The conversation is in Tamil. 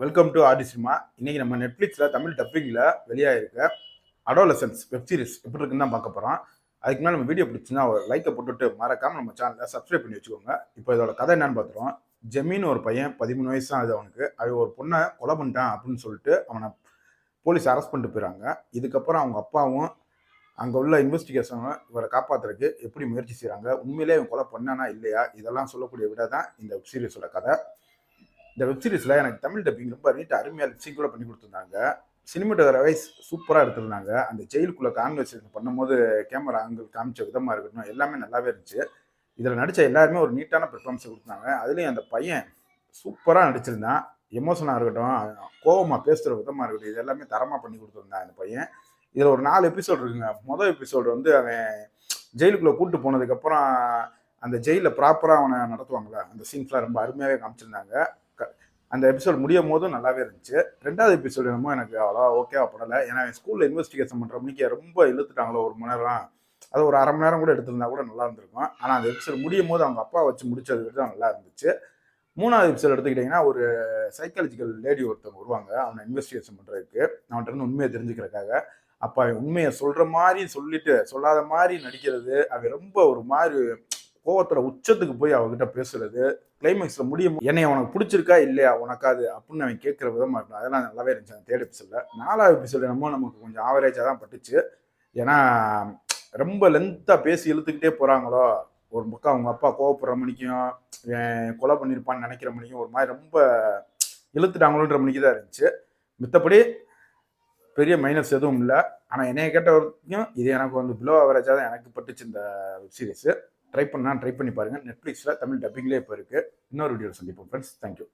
Welcome to RT cinema. இன்னைக்கு நம்ம நெட்ஃப்ளிக்ஸில் தமிழ் டப்பிங்கில் வெளியாகிருக்க அடோலசன்ஸ் வெப் சீரிஸ் எப்படி இருக்குன்னு தான் பார்க்க போகிறோம். அதுக்கு மேலே நம்ம வீடியோ பிடிச்சுன்னா ஒரு லைக்கை போட்டுட்டு மறக்காமல் நம்ம சேனலை சப்ஸ்கிரைப் பண்ணி வச்சுக்கோங்க. இப்போ இதோட கதை என்னன்னு பார்த்துருவோம். ஜெமீன் ஒரு பையன் 13 வயசு தான். அது அவனுக்கு ஒரு பொண்ணை கொலை பண்ணிட்டான் அப்படின்னு சொல்லிட்டு அவனை போலீஸ் அரெஸ்ட் பண்ணிட்டு போயிடறாங்க. இதுக்கப்புறம் அவங்க அப்பாவும் அங்கே உள்ள இன்வெஸ்டிகேஷனும் இவரை காப்பாற்றுறதுக்கு எப்படி முயற்சி செய்கிறாங்க, உண்மையிலே இவன் கொலை பண்ணானா இல்லையா, இதெல்லாம் சொல்லக்கூடிய விட தான் இந்த வெப் சீரிஸோட கதை. இந்த வெப் சீரிஸில் எனக்கு தமிழ் டப்பிங் ரொம்ப நீட்டாக அருமையாக லிப்சிங் கூட பண்ணி கொடுத்துருந்தாங்க. சினிமாட்டோகிராஃபைஸ் சூப்பராக எடுத்திருந்தாங்க. அந்த ஜெயிலுக்குள்ளே கான்வர்சேஷன் பண்ணும்போது கேமரா ஆங்கிள் காமிச்ச விதமாக இருக்கட்டும், எல்லாமே நல்லாவே இருந்துச்சு. இதில் நடித்த எல்லாருமே ஒரு நீட்டான பெர்ஃபார்மன்ஸ் கொடுத்தாங்க. அதுலேயும் அந்த பையன் சூப்பராக நடிச்சிருந்தான். எமோஷனாக இருக்கட்டும், கோவமாக பேசுகிற விதமாக இருக்கட்டும், இது எல்லாமே தரமாக பண்ணி கொடுத்துருந்தான் அந்த பையன். இதில் ஒரு 4 எபிசோடு இருக்குங்க. மொதல் எபிசோடு வந்து அவன் ஜெயிலுக்குள்ளே கூப்பிட்டு போனதுக்கப்புறம் அந்த ஜெயிலில் ப்ராப்பராக அவனை நடத்துவாங்களே, அந்த சீன்ஸ்லாம் ரொம்ப அருமையாகவே காமிச்சிருந்தாங்க. அந்த எபிசோட் முடியும் போதும் நல்லாவே இருந்துச்சு. 2வது எபிசோடு என்னமோ எனக்கு அவ்வளோ ஓகேவா படலை. ஏன்னா ஸ்கூலில் இன்வெஸ்டிகேஷன் பண்ணுற மணிக்கு ரொம்ப இழுத்துட்டாங்களோ 1 மணி நேரம். அது ஒரு அரை மணி நேரம் கூட எடுத்திருந்தா கூட நல்லா இருந்திருக்கும். ஆனால் அந்த எபிசோட் முடியும் போது அவங்க அப்பா வச்சு முடிச்சது தான் நல்லா இருந்துச்சு. 3வது எபிசோட் எடுத்துக்கிட்டிங்கன்னா, ஒரு சைக்காலஜிக்கல் லேடி ஒருத்தவங்க வருவாங்க அவனை இன்வெஸ்டிகேஷன் பண்ணுறதுக்கு, அவன்கிட்ட இருந்து உண்மையை தெரிஞ்சுக்கிறதுக்காக. அப்போ அவன் உண்மையை சொல்கிற மாதிரி சொல்லிட்டு சொல்லாத மாதிரி நடிக்கிறது, அவன் ரொம்ப ஒரு மாதிரி கோவத்துல உச்சத்துக்கு போய் அவகிட்ட பேசுறது, கிளைமேக்ஸ்ல முடியும் என்னை உனக்கு பிடிச்சிருக்கா இல்லையா உனக்காது அப்படின்னு அவன் கேட்கிற விதமா இருக்கும். அதெல்லாம் நல்லாவே இருந்துச்சு அந்த 3rd எபிசோட்ல. 4வது எபிசோடு என்னமோ நமக்கு கொஞ்சம் ஆவரேஜா தான் பட்டுச்சு. ஏன்னா ரொம்ப லென்த்தா பேசி இழுத்துக்கிட்டே போறாங்களோ, ஒரு பக்கம் அவங்க அப்பா கோவப்படுற மணிக்கும் கொலை பண்ணியிருப்பான்னு நினைக்கிற மணிக்கும் ஒரு மாதிரி ரொம்ப இழுத்துட்டாங்களோன்ற மணிக்கு தான் இருந்துச்சு. மித்தபடி பெரிய மைனஸ் எதுவும் இல்லை. ஆனால் என்னைய கேட்ட வரைக்கும் இது எனக்கு வந்து பிலோ ஆவரேஜாக தான் எனக்கு பட்டுச்சு இந்த வெப் சீரிஸ். ட்ரை பண்ணி பாருங்கள். நெட்ஃப்ளிக்ஸில் தமிழ் டப்பிங்லேயே இப்போ இருக்குது. இன்னொரு வீடியோவில் சந்திப்போம் ஃப்ரெண்ட்ஸ். தேங்க்யூ.